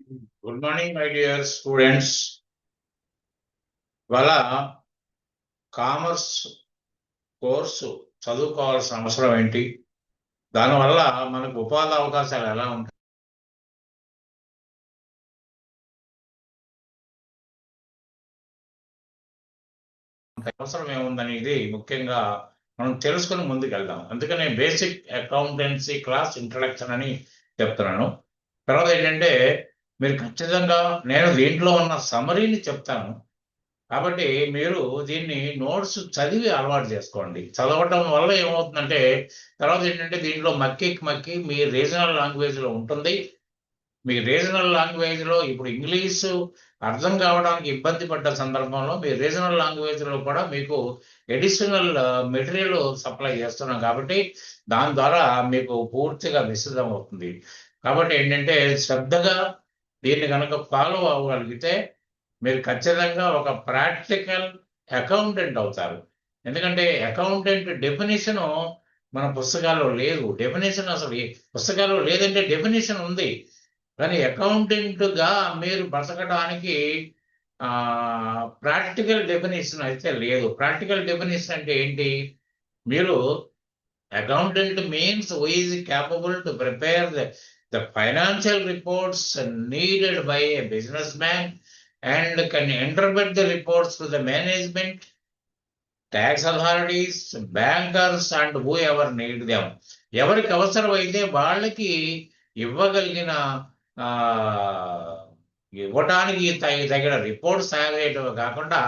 Good morning my dear students. ఇవాళ commerce course చదువుకోవాల్సిన అవసరం ఏంటి, దానివల్ల మనకు ఉపాధి అవకాశాలు ఎలా ఉంటాయి, అవసరం ఏముందనేది ముఖ్యంగా మనం తెలుసుకుని ముందుకెళ్దాం. అందుకనే బేసిక్ అకౌంటెన్సీ క్లాస్ ఇంట్రడక్షన్ అని చెప్తున్నాను. తర్వాత ఏంటంటే మీరు ఖచ్చితంగా నేను దీంట్లో ఉన్న సమరీని చెప్తాను, కాబట్టి మీరు దీన్ని నోట్స్ చదివి అలవాటు చేసుకోండి. చదవటం వల్ల ఏమవుతుందంటే తర్వాత ఏంటంటే దీంట్లో మక్కి మీ రీజనల్ లాంగ్వేజ్లో ఉంటుంది. మీ రీజనల్ లాంగ్వేజ్లో ఇప్పుడు ఇంగ్లీషు అర్థం కావడానికి ఇబ్బంది పడ్డ సందర్భంలో మీ రీజనల్ లాంగ్వేజ్లో కూడా మీకు ఎడిషనల్ మెటీరియల్ సప్లై చేస్తున్నాం, కాబట్టి దాని ద్వారా మీకు పూర్తిగా విశదం అవుతుంది. కాబట్టి ఏంటంటే శ్రద్ధగా దీన్ని కనుక ఫాలో అవ్వగలిగితే మీరు ఖచ్చితంగా ఒక ప్రాక్టికల్ అకౌంటెంట్ అవుతారు. ఎందుకంటే అకౌంటెంట్ డెఫినేషను మన పుస్తకాల్లో లేదు. డెఫినేషన్ అసలు పుస్తకాల్లో లేదంటే డెఫినేషన్ ఉంది, కానీ అకౌంటెంట్గా మీరు బతకడానికి ప్రాక్టికల్ డెఫినేషన్ అయితే లేదు. ప్రాక్టికల్ డెఫినేషన్ అంటే ఏంటి? మీరు accountant means who is capable to prepare the financial reports needed by a businessman and can interpret the reports to the management, tax authorities, bankers and whoever need them. ఎవరికి అవసరమైతే వాళ్ళకి ఇవ్వగలిగిన ఇవ్వడానికి తగిన reports తయారు కాకుండా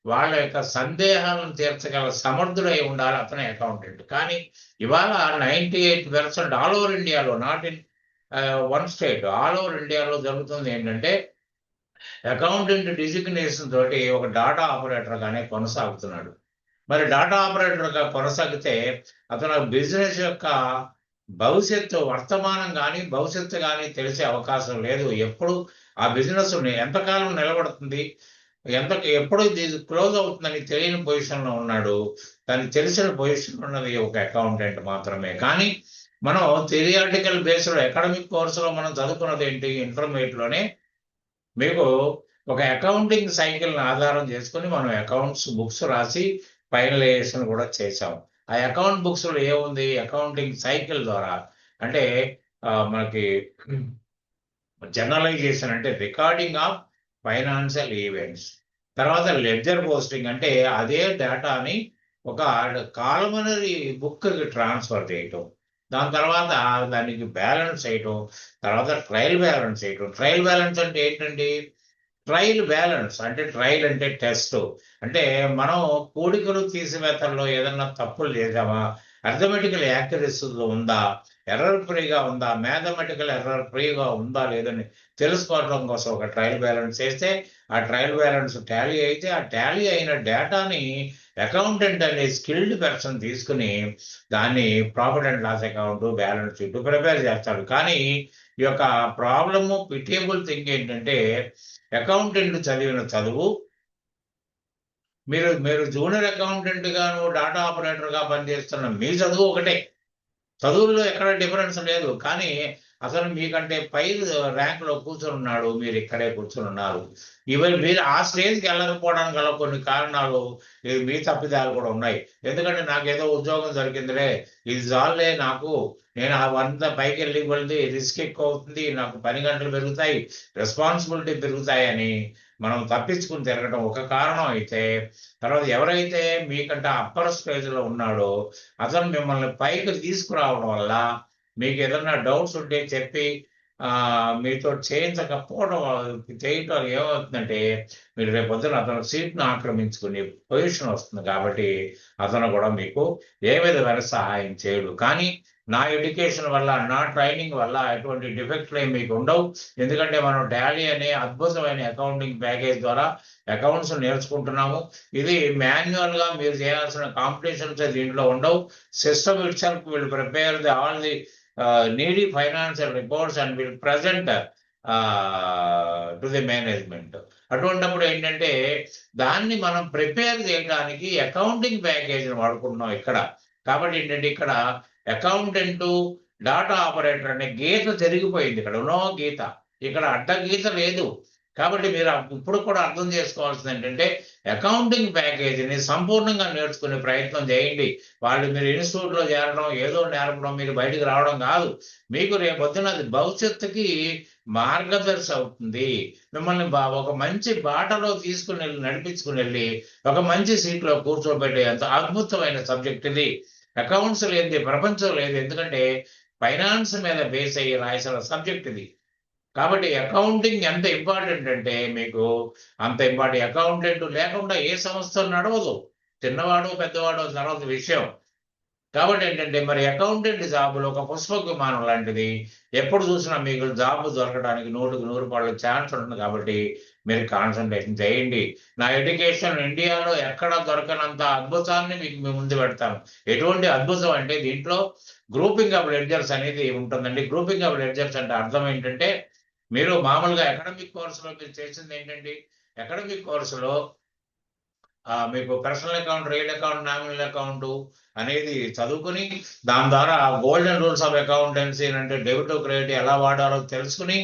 వాళ్ళ యొక్క సందేహాలను తీర్చగల సమర్థుడై ఉండాలి అతనే అకౌంటెంట్. కానీ ఇవాళ 98% ఆల్ ఓవర్ ఇండియాలో, not in one state, all over ఇండియాలో జరుగుతుంది ఏంటంటే అకౌంటెంట్ డిజిగ్నేషన్ తోటి ఒక డాటా ఆపరేటర్గానే కొనసాగుతున్నాడు. మరి డాటా ఆపరేటర్గా కొనసాగితే అతను బిజినెస్ యొక్క భవిష్యత్తు, వర్తమానం కానీ భవిష్యత్తు కానీ తెలిసే అవకాశం లేదు. ఎప్పుడు ఆ బిజినెస్ ఎంతకాలం నిలబడుతుంది, ఎప్పుడు ఇది క్లోజ్ అవుతుందని తెలియని పొజిషన్లో ఉన్నాడు. దానికి తెలిసిన పొజిషన్ ఉన్నది ఒక అకౌంటెంట్ మాత్రమే. కానీ మనం థియరిటికల్ బేస్డ్ అకాడమిక్ కోర్సులో మనం చదువుకున్నది ఏంటి? ఇంటర్మీడియట్లోనే మీకు ఒక అకౌంటింగ్ సైకిల్ని ఆధారం చేసుకుని మనం అకౌంట్స్ బుక్స్ రాసి ఫైనలైజేషన్ కూడా చేసాం. ఆ అకౌంట్ బుక్స్లో ఏముంది? అకౌంటింగ్ సైకిల్ ద్వారా అంటే మనకి జర్నలైజేషన్ అంటే రికార్డింగ్ ఆఫ్ ఫైనాన్షియల్ ఈవెంట్స్, తర్వాత లెడ్జర్ పోస్టింగ్ అంటే అదే డేటాని ఒక కాలమనరీ బుక్కి ట్రాన్స్ఫర్ చేయటం, దాని తర్వాత దానికి బ్యాలెన్స్ చేయటం, తర్వాత ట్రయల్ బ్యాలెన్స్ చేయటం. ట్రయల్ బ్యాలెన్స్ అంటే ఏంటండి? ట్రయల్ బ్యాలెన్స్ అంటే ట్రయల్ అంటే టెస్ట్, అంటే మనం కూడికలు తీసివేతల్లో ఏదన్నా తప్పులు చేసామా, అర్థమెటికల్ యాక్యురసీలో ఉందా, ఎర్రర్ ఫ్రీగా ఉందా, మ్యాథమెటికల్ ఎర్రర్ ఫ్రీగా ఉందా లేదని తెలుసుకోవడం కోసం ఒక ట్రయల్ బ్యాలెన్స్ చేస్తే ఆ ట్రయల్ బ్యాలెన్స్ టాలీ అయితే ఆ టాలీ అయిన డేటాని అకౌంటెంట్ అనే స్కిల్డ్ పర్సన్ తీసుకుని దాన్ని profit and loss account, balance sheet prepare చేస్తాడు. కానీ ఈ యొక్క ప్రాబ్లము పిటియబుల్ థింగ్ ఏంటంటే అకౌంటెంట్ చదివిన చదువు, మీరు జూనియర్ అకౌంటెంట్ గాను డాటా ఆపరేటర్గా పనిచేస్తున్న మీ చదువు ఒకటే, చదువుల్లో ఎక్కడ డిఫరెన్స్ లేదు. కానీ అసలు మీకంటే పై ర్యాంక్లో కూర్చొని ఉన్నాడు, మీరు ఇక్కడే కూర్చొని ఉన్నారు. ఈవెన్ మీరు ఆ స్టేజ్కి వెళ్ళకపోవడానికి గల కొన్ని కారణాలు, మీ తప్పిదాలు కూడా ఉన్నాయి. ఎందుకంటే నాకు ఏదో ఉద్యోగం దొరికిందిలే, ఇది చాలులే నాకు, నేను అంత పైకి వెళ్ళి వెళ్తే రిస్క్ ఎక్కువ అవుతుంది, నాకు పని గంటలు పెరుగుతాయి, రెస్పాన్సిబిలిటీ పెరుగుతాయని మనం తప్పించుకుని తిరగడం ఒక కారణం అయితే, తర్వాత ఎవరైతే మీకంటే అప్పర్ స్టేజ్లో ఉన్నాడో అతను మిమ్మల్ని పైకి తీసుకురావడం వల్ల మీకు ఏదన్నా డౌట్స్ ఉంటే చెప్పి మీతో చేయించకపోవడం చేయటం ఏమవుతుందంటే మీరు రేపొద్దున అతను సీట్ను ఆక్రమించుకునే పొజిషన్ వస్తుంది. కాబట్టి అతను కూడా మీకు ఏ విధమైన సహాయం చేయడు. కానీ నా ఎడ్యుకేషన్ వల్ల, నా ట్రైనింగ్ వల్ల ఎటువంటి డిఫెక్ట్లు ఏమి మీకు ఉండవు. ఎందుకంటే మనం టాలీ అనే అద్భుతమైన అకౌంటింగ్ ప్యాకేజ్ ద్వారా అకౌంట్స్ నేర్చుకుంటున్నాము. ఇది మాన్యువల్గా మీరు చేయాల్సిన కాంపిటీషన్స్ దీంట్లో ఉండవు. System it self will prepare all the needy financial reports and will present to the management. అటువంటిప్పుడు ఏంటంటే దాన్ని మనం ప్రిపేర్ చేయడానికి అకౌంటింగ్ ప్యాకేజీని వాడుకుంటున్నాం ఇక్కడ. కాబట్టి ఏంటంటే ఇక్కడ అకౌంటెంట్, డాటా ఆపరేటర్ అనే గీత జరిగిపోయింది. ఇక్కడ ఉన్నో గీత ఇక్కడ అడ్డగీత లేదు. కాబట్టి మీరు ఇప్పుడు కూడా అర్థం చేసుకోవాల్సింది ఏంటంటే అకౌంటింగ్ ప్యాకేజీని సంపూర్ణంగా నేర్చుకునే ప్రయత్నం చేయండి. వాళ్ళు మీరు ఇన్స్టిట్యూట్లో చేరడం, ఏదో నేర్పడం, మీరు బయటికి రావడం కాదు. మీకు రేపొద్దున అది భవిష్యత్తుకి మార్గదర్శి అవుతుంది. మిమ్మల్ని ఒక మంచి బాటలో తీసుకుని వెళ్ళి నడిపించుకుని వెళ్ళి ఒక మంచి సీట్లో కూర్చోబెట్టేంత అద్భుతమైన సబ్జెక్ట్ ఇది. అకౌంట్స్ లేనిది ప్రపంచం లేదు. ఎందుకంటే ఫైనాన్స్ మీద బేస్ అయ్యి రాసిన సబ్జెక్ట్ ఇది. కాబట్టి అకౌంటింగ్ ఎంత ఇంపార్టెంట్ అంటే మీకు అంత ఇంపార్టెంట్. అకౌంటెంట్ లేకుండా ఏ సంస్థ నడవదు. చిన్నవాడు పెద్దవాడు తర్వాత విషయం. కాబట్టి ఏంటంటే మరి అకౌంటెంట్ జాబులు ఒక పుష్పక విమానం లాంటిది. ఎప్పుడు చూసినా మీకు జాబ్ దొరకడానికి 100% ఛాన్స్ ఉంటుంది. కాబట్టి మీరు కాన్సన్ట్రేషన్ చేయండి. నా ఎడ్యుకేషన్ ఇండియాలో ఎక్కడ దొరకనంత అద్భుతాన్ని మీకు మీ ముందు పెడతాను. ఎటువంటి అద్భుతం అంటే దీంట్లో గ్రూపింగ్ ఆఫ్ లెడ్జర్స్ అనేది ఉంటుందండి. గ్రూపింగ్ ఆఫ్ లెడ్జర్స్ అంటే అర్థం ఏంటంటే మీరు మామూలుగా అకాడమిక్ కోర్సులో మీరు చేసింది ఏంటండి, అకాడమిక్ కోర్సులో మీకు personal account, real account, nominal account అనేది చదువుకుని దాని ద్వారా గోల్డెన్ రూల్స్ ఆఫ్ అకౌంటెన్సీ అంటే డెబిట్ క్రెడిట్ ఎలా వాడాలో తెలుసుకుని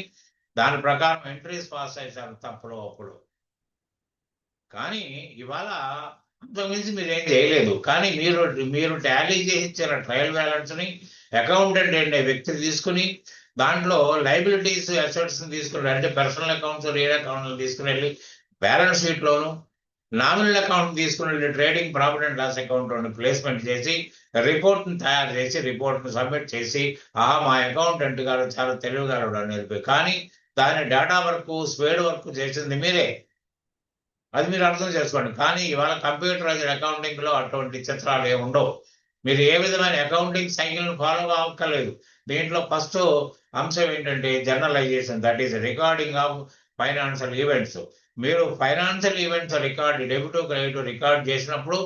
దాని ప్రకారం ఎంట్రీస్ పాస్ చేశారు తప్పుడు అప్పుడు. కానీ ఇవాళ అంతకుమించి మీరు ఏం చేయలేదు. కానీ మీరు టాలీ చేసి ఇచ్చిన ట్రయల్ బ్యాలెన్స్ని అకౌంటెంట్ అనే వ్యక్తి తీసుకుని దాంట్లో లైబిలిటీస్ అసెట్స్ తీసుకుని అంటే పర్సనల్ అకౌంట్స్, రియల్ అకౌంట్లు తీసుకుని వెళ్ళి బ్యాలెన్స్ షీట్లోను నామినల్ అకౌంట్ తీసుకుని వెళ్ళి trading profit and loss account placement చేసి రిపోర్ట్ని తయారు చేసి రిపోర్ట్ని సబ్మిట్ చేసి మా అకౌంటెంట్ గారు చాలా తెలివిగారు నేర్పి. కానీ దాని డేటా వర్క్, స్పేడ్ వర్క్ చేసింది మీరే. అది మీరు అర్థం చేసుకోండి. కానీ ఇవాళ కంప్యూటరైజ్డ్ అకౌంటింగ్లో అటువంటి చిత్రాలు ఏమి ఉండవు. మీరు ఏ విధమైన అకౌంటింగ్ సైకిల్ను ఫాలో అవ్వక్కర్లేదు. దీంట్లో ఫస్ట్ అంశం ఏంటంటే journalisation, that is recording of financial events. మీరు financial events record, debit credit record చేసినప్పుడు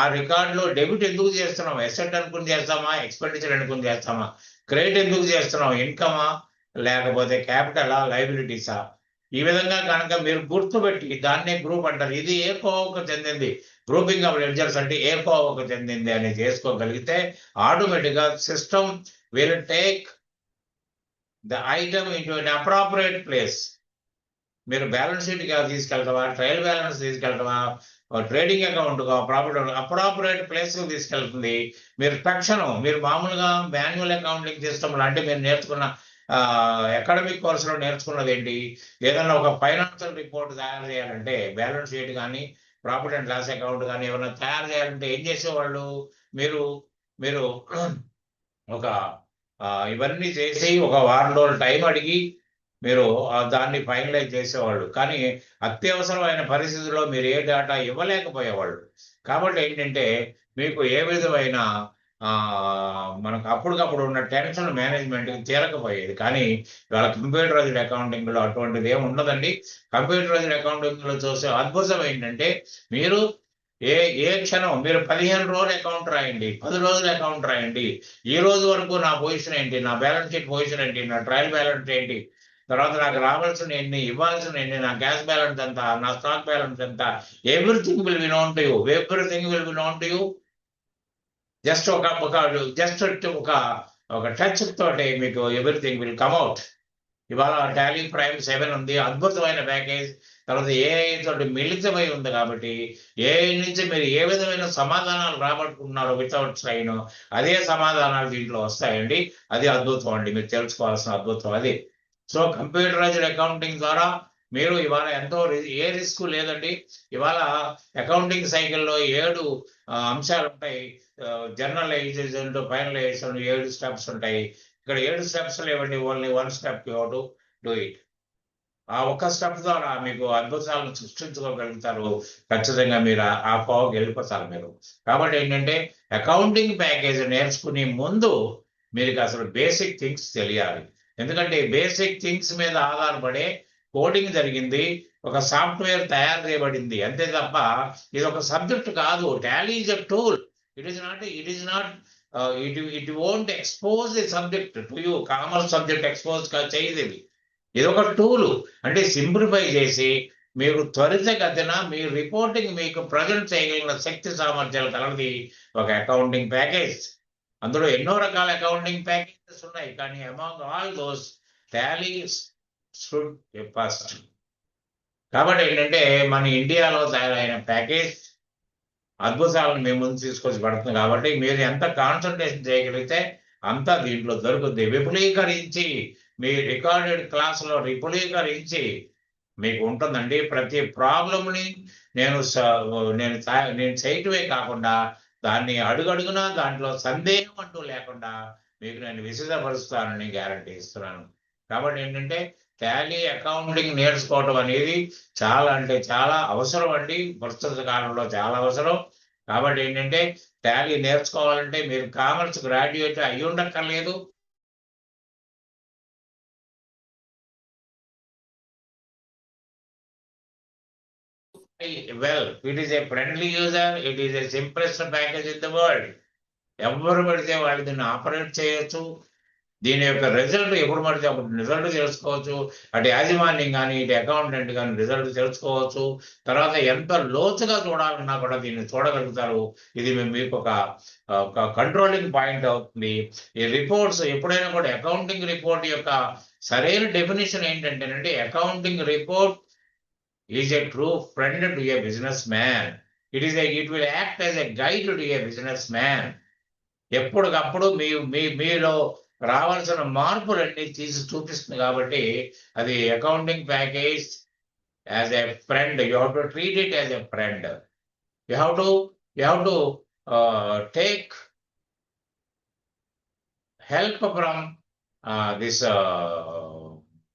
ఆ రికార్డులో డెబిట్ ఎందుకు చేస్తున్నాం, ఎసెట్ అనుకుని చేస్తామా, ఎక్స్పెండిచర్ అనుకుని చేస్తామా, క్రెడిట్ ఎందుకు చేస్తున్నాం, ఇన్కమా లేకపోతే క్యాపిటలా, లైబిలిటీసా, ఈ విధంగా కనుక మీరు గుర్తుపెట్టి దాన్నే గ్రూప్ అంటారు. ఇది ఏ కోవకు చెందింది, గ్రూపింగ్ ఆఫ్ లెడ్జర్స్ అంటే ఏ కోవకు చెందింది అని చేసుకోగలిగితే ఆటోమేటిక్గా system will take the item into an appropriate place. మీరు బ్యాలెన్స్ షీట్కి తీసుకెళ్తావా, ట్రయల్ బ్యాలెన్స్ తీసుకెళ్తావా, trading account profit appropriate place తీసుకెళ్తుంది. మీరు తక్షణం మీరు మామూలుగా మాన్యువల్ అకౌంటింగ్ సిస్టమ్ అంటే మీరు నేర్చుకున్న అకాడమిక్ కోర్సులో నేర్చుకున్నది ఏంటి, ఏదైనా ఒక ఫైనాన్షియల్ రిపోర్ట్ తయారు చేయాలంటే బ్యాలెన్స్ షీట్ కానీ ప్రాఫిట్ అండ్ లాస్ అకౌంట్ కానీ ఏమైనా తయారు చేయాలంటే ఏం చేసేవాళ్ళు, మీరు మీరు ఒక ఇవన్నీ చేసి ఒక వారం రోజులు టైం అడిగి మీరు దాన్ని ఫైనలైజ్ చేసేవాళ్ళు. కానీ అత్యవసరమైన పరిస్థితుల్లో మీరు ఏ డేటా ఇవ్వలేకపోయేవాళ్ళు. కాబట్టి ఏంటంటే మీకు ఏ విధమైన మనకు అప్పటికప్పుడు ఉన్న టెన్షన్ మేనేజ్మెంట్ తీరకపోయేది. కానీ ఇవాళ కంప్యూటరైజ్డ్ అకౌంటింగ్లో అటువంటిది ఏమి ఉండదండి. కంప్యూటరైజ్డ్ అకౌంటింగ్లో చూసే అద్భుతం ఏంటంటే మీరు ఏ క్షణం మీరు 15 రోజులు అకౌంట్ రాయండి, 10 రోజులు అకౌంట్ రాయండి, ఈ రోజు వరకు నా పొజిషన్ ఏంటి, నా బ్యాలెన్స్ షీట్ పొజిషన్ ఏంటి, నా ట్రయల్ బ్యాలెన్స్ ఏంటి, తర్వాత నాకు రావాల్సిన ఎన్ని, ఇవ్వాల్సిన ఎన్ని, నా క్యాష్ బ్యాలెన్స్ ఎంత, నా స్టాక్ బ్యాలెన్స్ ఎంత, everything will be known to you. Everything will be known to you. Just ఒక టచ్ తోటి మీకు ఎవ్రీథింగ్ విల్ కమ్ అవుట్. ఇవాళ టాలీ ప్రైమ్ 7 ఉంది, అద్భుతమైన ప్యాకేజ్. తర్వాత ఏఐ తోటి మిళితమై ఉంది. కాబట్టి ఏఐ నుంచి మీరు ఏ విధమైన సమాధానాలు రాబట్టుకుంటున్నారో వితౌట్ సైన్ అదే సమాధానాలు దీంట్లో వస్తాయండి. అది అద్భుతం అండి, మీరు తెలుసుకోవాల్సిన అద్భుతం అది. సో కంప్యూటరైజ్డ్ అకౌంటింగ్ ద్వారా మీరు ఇవాళ ఎంతో ఏ రిస్క్ లేదండి. ఇవాళ అకౌంటింగ్ సైకిల్లో 7 అంశాలు ఉంటాయి. జర్నలైజేషన్ టు ఫైనలైజేషన్ 7 స్టెప్స్ ఉంటాయి. ఇక్కడ 7 స్టెప్స్ లేవండి, only 1 step you have to do it. ఆ ఒక్క స్టెప్ ద్వారా మీకు అద్భుతాలను సృష్టించుకోగలుగుతారు. ఖచ్చితంగా మీరు ఆ కోవకి వెళ్ళిపోతారు మీరు. కాబట్టి ఏంటంటే అకౌంటింగ్ ప్యాకేజ్ నేర్చుకునే ముందు మీకు అసలు బేసిక్ థింగ్స్ తెలియాలి. ఎందుకంటే బేసిక్ థింగ్స్ మీద ఆధారపడే కోడింగ్ జరిగింది, ఒక సాఫ్ట్వేర్ తయారు చేయబడింది అంతే తప్ప ఇది ఒక సబ్జెక్ట్ కాదు. Tally is a tool. It won't expose the subject to you. Commerce subject expose చేయదు. ఇది ఒక టూల్. అంటే సింప్లిఫై చేసి మీరు త్వరితగతిన మీ రిపోర్టింగ్ మీకు ప్రజెంట్ చేయగలిగిన శక్తి సామర్థ్యాలు కలది ఒక అకౌంటింగ్ ప్యాకేజ్. అందులో ఎన్నో రకాల అకౌంటింగ్ ప్యాకేజెస్ ఉన్నాయి. కానీ among all those Tally should first. కాబట్టి ఏంటంటే మన ఇండియాలో తయారైన ప్యాకేజ్ అద్భుతాలను మేము ముందు తీసుకొచ్చి పడుతుంది. కాబట్టి మీరు ఎంత కాన్సన్ట్రేషన్ చేయగలిగితే అంత దీంట్లో దొరుకుతుంది. విపులీకరించి మీ రికార్డెడ్ క్లాసులో విపులీకరించి మీకు ఉంటుందండి. ప్రతి ప్రాబ్లంని నేను చేయటమే కాకుండా దాన్ని అడుగడుగునా దాంట్లో సందేహం అంటూ లేకుండా మీకు నేను విశదపరుస్తానని గ్యారంటీ ఇస్తున్నాను. కాబట్టి ఏంటంటే టాలీ అకౌంటింగ్ నేర్చుకోవటం అనేది చాలా అంటే చాలా అవసరం అండి. ప్రస్తుత కాలంలో చాలా అవసరం. కాబట్టి ఏంటంటే టాలీ నేర్చుకోవాలంటే మీరు కామర్స్ గ్రాడ్యుయేట్ అయి ఉండక్కర్లేదు. Well, it is a friendly user, it is a simplest package in the world. ఎవరు పడితే వాళ్ళు దీన్ని ఆపరేట్ చేయొచ్చు. దీని యొక్క రిజల్ట్ ఎప్పుడు పడితే అప్పుడు రిజల్ట్ తెలుసుకోవచ్చు. అటు యాజమాన్యం కానీ ఇటు అకౌంటెంట్ కానీ రిజల్ట్ తెలుసుకోవచ్చు. తర్వాత ఎంత లోతుగా చూడాలన్నా కూడా దీన్ని చూడగలుగుతారు. ఇది మీకు ఒక కంట్రోలింగ్ పాయింట్ అవుతుంది. ఈ రిపోర్ట్స్ ఎప్పుడైనా కూడా అకౌంటింగ్ రిపోర్ట్ యొక్క సరైన డెఫినేషన్ ఏంటంటేనంటే accounting report is a true friend to a businessman. It will act as a guide to a businessman. ఎప్పటికప్పుడు మీలో రావాల్సిన మార్పులన్నీ తీసి చూపిస్తుంది. కాబట్టి అది accounting package as a friend. You have to treat it as a friend. You have to take help from this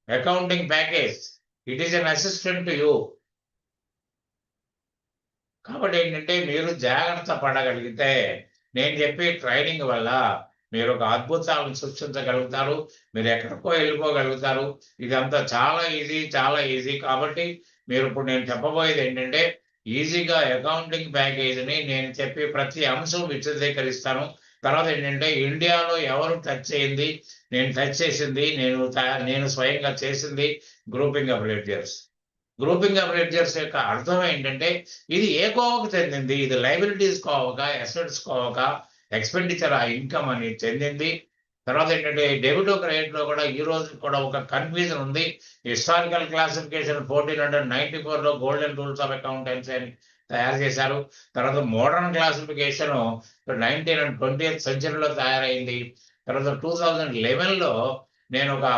accounting package. It is an assistant to you. కాబట్టి ఏంటంటే మీరు జాగ్రత్త పడగలిగితే నేను చెప్పే ట్రైనింగ్ వల్ల మీరు ఒక అద్భుతాలను సృష్టించగలుగుతారు. మీరు ఎక్కడికో వెళ్ళిపోగలుగుతారు. ఇదంతా చాలా ఈజీ. కాబట్టి మీరు ఇప్పుడు నేను చెప్పబోయేది ఏంటంటే ఈజీగా అకౌంటింగ్ ప్యాకేజీని నేను చెప్పి ప్రతి అంశం విశదీకరిస్తాను. తర్వాత ఏంటంటే ఇండియాలో ఎవరు టచ్ చేయింది, నేను టచ్ చేసింది, నేను స్వయంగా చేసింది grouping of ledgers. Grouping of ledgers యొక్క అర్థం ఏంటంటే ఇది ఏ కోవకు చెందింది. ఇది లయబిలిటీస్ కోవక, అసెట్స్ కోవక, ఎక్స్పెండిచర్ ఆ ఇన్కమ్ అని చెందింది. తర్వాత ఏంటంటే డెబిట్ క్రెడిట్ లో కూడా ఈ రోజు కూడా ఒక కన్ఫ్యూజన్ ఉంది. హిస్టారికల్ క్లాసిఫికేషన్ 1494లో గోల్డెన్ రూల్స్ ఆఫ్ అకౌంటెన్సీ అని తయారు చేశారు. తర్వాత modern classification 19th and 20th సెంచరీలో తయారైంది. తర్వాత 2011లో నేను ఒక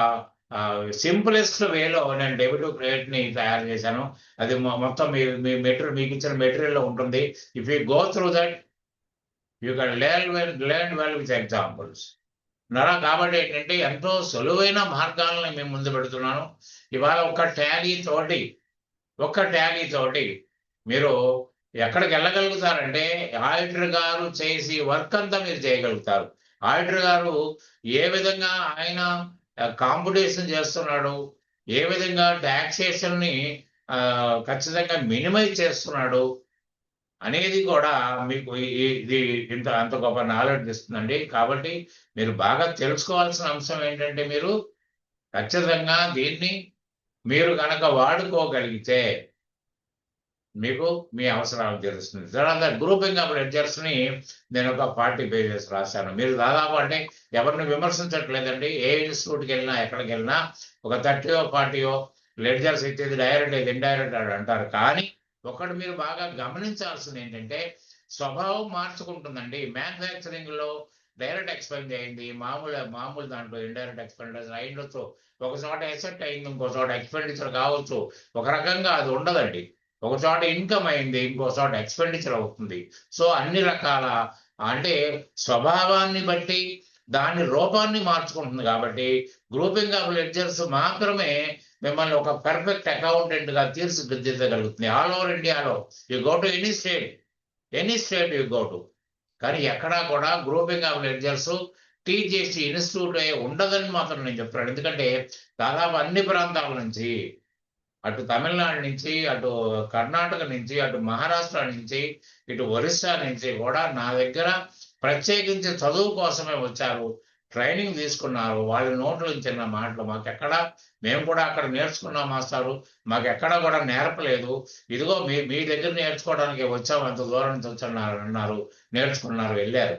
సింపులెస్ట్ వేలో నేను డెబిట్ క్రెడిట్ ని తయారు చేశాను. అది మొత్తం మీ మెటీరియల్ మీకు ఇచ్చిన మెటీరియల్ లో ఉంటుంది. If you go through that you can learn well with examples. కాబట్టి ఏంటంటే ఎంతో సులువైన మార్గాలను మేము ముందు పెడుతున్నాను. ఇవాళ ఒక్క టాలీ తోటి మీరు ఎక్కడికి వెళ్ళగలుగుతారంటే ఆడిటర్ గారు చేసి వర్క్ అంతా మీరు చేయగలుగుతారు. ఆడిటర్ గారు ఏ విధంగా ఆయన కాంపిటీషన్ చేస్తున్నాడు, ఏ విధంగా టాక్సేషన్ ని ఖచ్చితంగా మినిమైజ్ చేస్తున్నాడు అనేది కూడా మీకు ఇది అంత గొప్ప నాలెడ్జ్ ఇస్తుందండి. కాబట్టి మీరు బాగా తెలుసుకోవాల్సిన అంశం ఏంటంటే మీరు ఖచ్చితంగా దీన్ని మీరు కనుక వాడుకోగలిగితే మీకు మీ అవసరాలు తెలుస్తుంది. తర్వాత గ్రూపింగ్ ఆఫ్ లెడ్జర్స్ ని నేను ఒక 40 pages రాశాను. మీరు దాదాపు అంటే ఎవరిని విమర్శించట్లేదండి. ఏ ఇన్స్టిట్యూట్కి వెళ్ళినా ఎక్కడికి వెళ్ళినా ఒక 30 or 40 లెడ్జర్స్ ఇచ్చేది డైరెక్ట్ ఇది ఇండైరెక్ట్ అని అంటారు. కానీ ఒకటి మీరు బాగా గమనించాల్సింది ఏంటంటే స్వభావం మార్చుకుంటుందండి. మ్యానుఫ్యాక్చరింగ్ లో డైరెక్ట్ ఎక్స్పెండ్ అయింది, మామూలు దాంట్లో ఇండైరెక్ట్ ఎక్స్పెండిచర్ అయిండొచ్చు. ఒక చోట ఎసెట్ అయింది, ఇంకో చోట ఎక్స్పెండిచర్ కావచ్చు. ఒక రకంగా అది ఉండదండి. ఒక చోట ఇన్కమ్ అయింది, ఇంకో చోట ఎక్స్పెండిచర్ అవుతుంది. సో అన్ని రకాల అంటే స్వభావాన్ని బట్టి దాని రూపాన్ని మార్చుకుంటుంది. కాబట్టి గ్రూపింగ్ ఆఫ్ లెడ్జర్స్ మాత్రమే మిమ్మల్ని ఒక పర్ఫెక్ట్ అకౌంటెంట్ గా తీర్చిదిద్దగలుగుతుంది. ఆల్ ఓవర్ ఇండియాలో you go to any state you go to. కానీ ఎక్కడా కూడా గ్రూపింగ్ ఆఫ్ లెడ్జర్స్ టీజీఎస్టీ ఇన్స్టిట్యూట్ ఉండదని మాత్రం నేను చెప్తున్నాను. ఎందుకంటే దాదాపు అన్ని ప్రాంతాల నుంచి, అటు తమిళనాడు నుంచి, అటు కర్ణాటక నుంచి, అటు మహారాష్ట్ర నుంచి, ఇటు ఒరిస్సా నుంచి కూడా నా దగ్గర ప్రత్యేకించి చదువు కోసమే వచ్చారు, ట్రైనింగ్ తీసుకున్నారు. వాళ్ళ నోట్ల నుంచి చిన్న మాటలు మేము కూడా అక్కడ నేర్చుకున్నాం మాస్టారు, మాకు ఎక్కడ కూడా నేర్పలేదు. ఇదిగో మీ దగ్గర నేర్చుకోవడానికి వచ్చాము, అంత దూరం నుంచి వచ్చన్నారు అన్నారు, నేర్చుకున్నారు, వెళ్ళారు.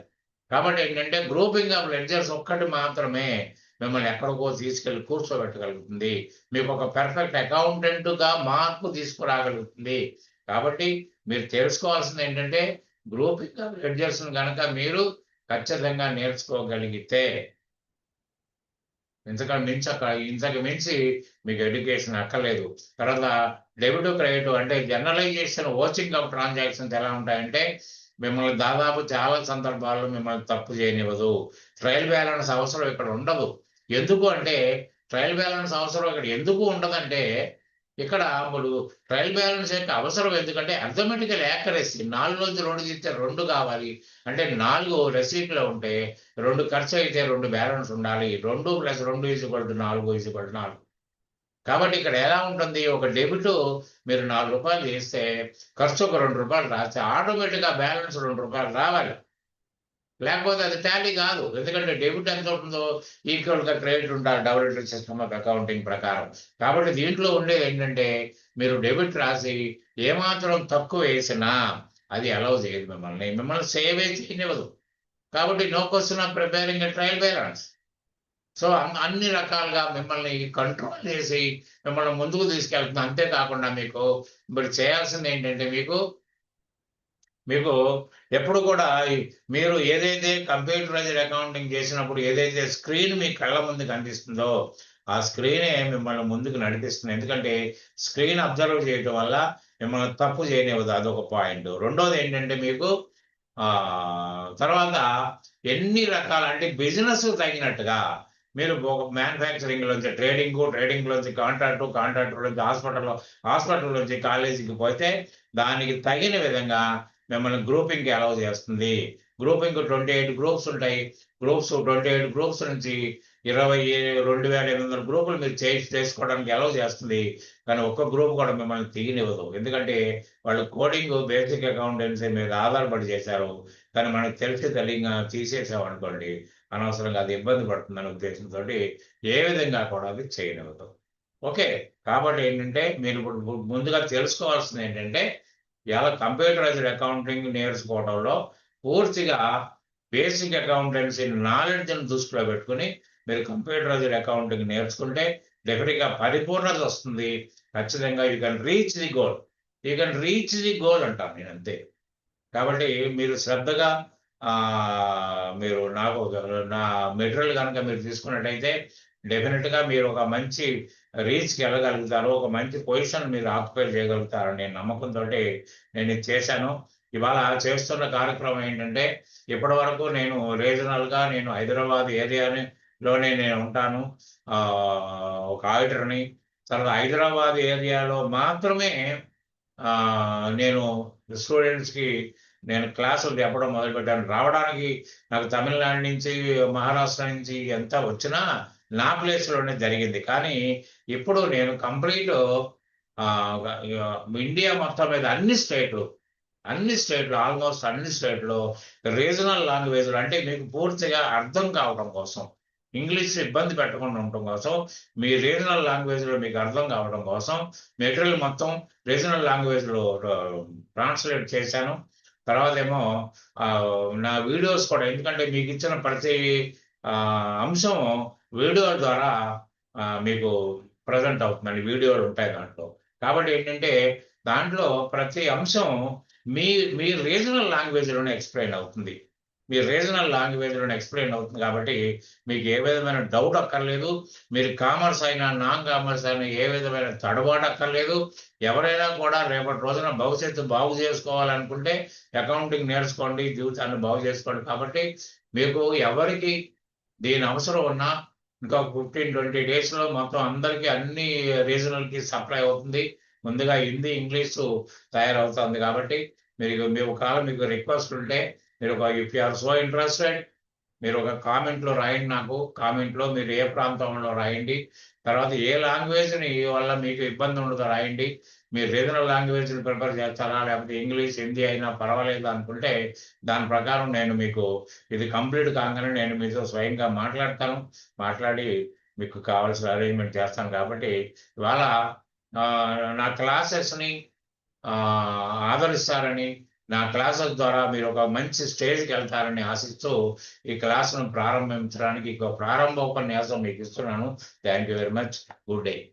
కాబట్టి ఏంటంటే గ్రూపింగ్ ఆఫ్ లెడ్జర్స్ ఒక్కటి మాత్రమే మిమ్మల్ని ఎక్కడికో తీసుకెళ్లి కూర్చోబెట్టగలుగుతుంది. మీకు ఒక పెర్ఫెక్ట్ అకౌంటెంట్గా మార్పు తీసుకురాగలుగుతుంది. కాబట్టి మీరు తెలుసుకోవాల్సింది ఏంటంటే గ్రూపింగ్ ఆఫ్ లెడ్జర్స్ కనుక మీరు ఖచ్చితంగా నేర్చుకోగలిగితే ఇంతకు మించి మీకు ఎడ్యుకేషన్ అక్కర్లేదు. తర్వాత డెబిట్ క్రెడిట్ అంటే జనరలైజేషన్ వాచింగ్ ఆఫ్ ట్రాన్సాక్షన్స్ ఎలా ఉంటాయంటే మిమ్మల్ని దాదాపు చాలా సందర్భాల్లో మిమ్మల్ని తప్పు చేయనివ్వదు. ట్రయల్ బ్యాలెన్స్ అవసరం ఇక్కడ ఉండదు. ఎందుకు అంటే ట్రయల్ బ్యాలెన్స్ అవసరం ఇక్కడ ఎందుకు ఉండదంటే ఇక్కడ ఇప్పుడు ట్రయల్ బ్యాలెన్స్ యొక్క అవసరం ఎందుకంటే అర్థమెటికల్ యాక్యురసీ 4 నుంచి 2 తీస్తే 2 కావాలి అంటే 4 రెసీట్లో ఉంటే 2 ఖర్చు అయితే 2 బ్యాలెన్స్ ఉండాలి. 2 + 2 = 4 కాబట్టి ఇక్కడ ఎలా ఉంటుంది, ఒక డెబిట్ మీరు ₹4 చేస్తే ఖర్చు ఒక ₹2 రాస్తే ఆటోమేటిక్గా బ్యాలెన్స్ ₹2 రావాలి. లేకపోతే అది టాలీ కాదు. ఎందుకంటే డెబిట్ ఎంత ఉంటుందో ఈక్వల్గా క్రెడిట్ ఉండాలి డబుల్ సిస్టమ్ ఆఫ్ అకౌంటింగ్ ప్రకారం. కాబట్టి దీంట్లో ఉండేది ఏంటంటే మీరు డెబిట్ రాసి ఏమాత్రం తక్కువ వేసినా అది అలౌ చేయదు, మిమ్మల్ని సేవే చేయనివ్వదు. కాబట్టి no question of preparing a trial balance. So అన్ని రకాలుగా మిమ్మల్ని కంట్రోల్ చేసి మిమ్మల్ని ముందుకు తీసుకెళ్తుంది. అంతేకాకుండా మీకు ఇప్పుడు చేయాల్సింది ఏంటంటే మీకు ఎప్పుడు కూడా మీరు ఏదైతే కంప్యూటరైజ్డ్ అకౌంటింగ్ చేసినప్పుడు ఏదైతే స్క్రీన్ మీ కళ్ళ ముందు కనిపిస్తుందో ఆ స్క్రీనే మిమ్మల్ని ముందుకు నడిపిస్తుంది. ఎందుకంటే స్క్రీన్ అబ్జర్వ్ చేయటం వల్ల మిమ్మల్ని తప్పు చేయనివ్వదు, అదొక పాయింట్. రెండోది ఏంటంటే మీకు తర్వాత ఎన్ని రకాల అంటే బిజినెస్ తగినట్టుగా మీరు ఒక మ్యానుఫ్యాక్చరింగ్ నుంచి ట్రేడింగ్ నుంచి కాంట్రాక్టర్ నుంచి హాస్పిటల్ నుంచి కాలేజీకి పోతే దానికి తగిన విధంగా మిమ్మల్ని గ్రూపింగ్కి అలౌ చేస్తుంది. గ్రూపింగ్ 28 గ్రూప్స్ ఉంటాయి. 28 గ్రూప్స్ నుంచి 22,800 గ్రూపులు మీరు చేసుకోవడానికి అలౌ చేస్తుంది. కానీ ఒక్క గ్రూప్ కూడా మిమ్మల్ని తీయనివ్వదు. ఎందుకంటే వాళ్ళు కోడింగ్ బేసిక్ అకౌంటెన్సీ మీద ఆధారపడి చేశారు. కానీ మనకు తెలియక తీసేసామనుకోండి అనవసరంగా అది ఇబ్బంది పడుతుందనే ఉద్దేశంతో ఏ విధంగా కూడా అది చేయనివ్వదు. ఓకే, కాబట్టి ఏంటంటే మీరు ఇప్పుడు ముందుగా తెలుసుకోవాల్సింది ఏంటంటే ఇలా కంప్యూటరైజ్డ్ అకౌంటింగ్ నేర్చుకోవడంలో పూర్తిగా బేసిక్ అకౌంటెన్సీ నాలెడ్జ్ని దృష్టిలో పెట్టుకుని మీరు కంప్యూటరైజ్డ్ అకౌంటింగ్ నేర్చుకుంటే డెఫినెట్గా పరిపూర్ణత వస్తుంది. ఖచ్చితంగా you can reach the goal అంటాను నేను, అంతే. కాబట్టి మీరు శ్రద్ధగా మీరు నా మెటీరియల్ కనుక మీరు తీసుకున్నట్టయితే డెఫినెట్గా మీరు ఒక మంచి రీచ్కి వెళ్ళగలుగుతారు, ఒక మంచి పొజిషన్ మీరు ఆక్యుపై చేయగలుగుతారని నేను నమ్మకంతో నేను ఇది చేశాను. ఇవాళ చేస్తున్న కార్యక్రమం ఏంటంటే ఇప్పటి వరకు నేను రీజనల్గా నేను హైదరాబాద్ ఏరియాలోనే నేను ఉంటాను, ఒక ఆడిటర్ని. తర్వాత హైదరాబాద్ ఏరియాలో మాత్రమే నేను స్టూడెంట్స్కి నేను క్లాసులు చెప్పడం మొదలుపెట్టాను. రావడానికి నాకు తమిళనాడు నుంచి మహారాష్ట్ర నుంచి ఎంత వచ్చినా నా ప్లేస్లోనే జరిగింది. కానీ ఇప్పుడు నేను కంప్లీట్ ఇండియా మొత్తం మీద అన్ని స్టేట్లు ఆల్మోస్ట్ అన్ని స్టేట్లో రీజనల్ లాంగ్వేజ్లు అంటే మీకు పూర్తిగా అర్థం కావడం కోసం, ఇంగ్లీష్ ఇబ్బంది పెట్టకుండా ఉండటం కోసం, మీ రీజనల్ లాంగ్వేజ్లో మీకు అర్థం కావడం కోసం మెటీరియల్ మొత్తం రీజనల్ లాంగ్వేజ్లో ట్రాన్స్లేట్ చేశాను. తర్వాత ఏమో నా వీడియోస్ కూడా, ఎందుకంటే మీకు ఇచ్చిన ప్రతి అంశం వీడియో ద్వారా మీకు ప్రజెంట్ అవుతుందండి, వీడియోలు ఉంటాయి దాంట్లో. కాబట్టి ఏంటంటే దాంట్లో ప్రతి అంశం మీ రీజనల్ లాంగ్వేజ్లోనే ఎక్స్ప్లెయిన్ అవుతుంది. కాబట్టి మీకు ఏ విధమైన డౌట్ అక్కర్లేదు. మీరు కామర్స్ అయినా నాన్ కామర్స్ అయినా ఏ విధమైన తడబాటు అక్కర్లేదు. ఎవరైనా కూడా రేపటి రోజున భవిష్యత్తు బాగు చేసుకోవాలనుకుంటే అకౌంటింగ్ నేర్చుకోండి, జీవితాన్ని బాగు చేసుకోండి. కాబట్టి మీకు ఎవరికి దీని అవసరం ఉన్నా ఇంకా 15-20 డేస్లో మొత్తం అందరికీ అన్ని రీజనల్కి సప్లై అవుతుంది. ముందుగా హిందీ, ఇంగ్లీషు తయారవుతుంది. కాబట్టి మీరు ఒకవేళ మీకు రిక్వెస్ట్ ఉంటే మీరు if you are so interested మీరు ఒక కామెంట్లో రాయండి. నాకు కామెంట్లో మీరు ఏ ప్రాంతంలో రాయండి, తర్వాత ఏ లాంగ్వేజ్ని వల్ల మీకు ఇబ్బంది ఉండదో రాయండి. మీరు రీజనల్ లాంగ్వేజ్ని ప్రిపేర్ చేస్తారా లేకపోతే ఇంగ్లీష్, హిందీ అయినా పర్వాలేదు అనుకుంటే దాని ప్రకారం నేను మీకు ఇది కంప్లీట్ కాగానే నేను మీతో స్వయంగా మాట్లాడి మీకు కావాల్సిన అరేంజ్మెంట్ చేస్తాను. కాబట్టి ఇవాళ నా క్లాసెస్ని ఆదరిస్తారని నా క్లాసుల ద్వారా మీరు ఒక మంచి స్టేజ్కి వెళ్తారని ఆశిస్తూ ఈ క్లాసును ప్రారంభించడానికి ప్రారంభ ఉపన్యాసం మీకు ఇస్తున్నాను. Thank you very much. Good day.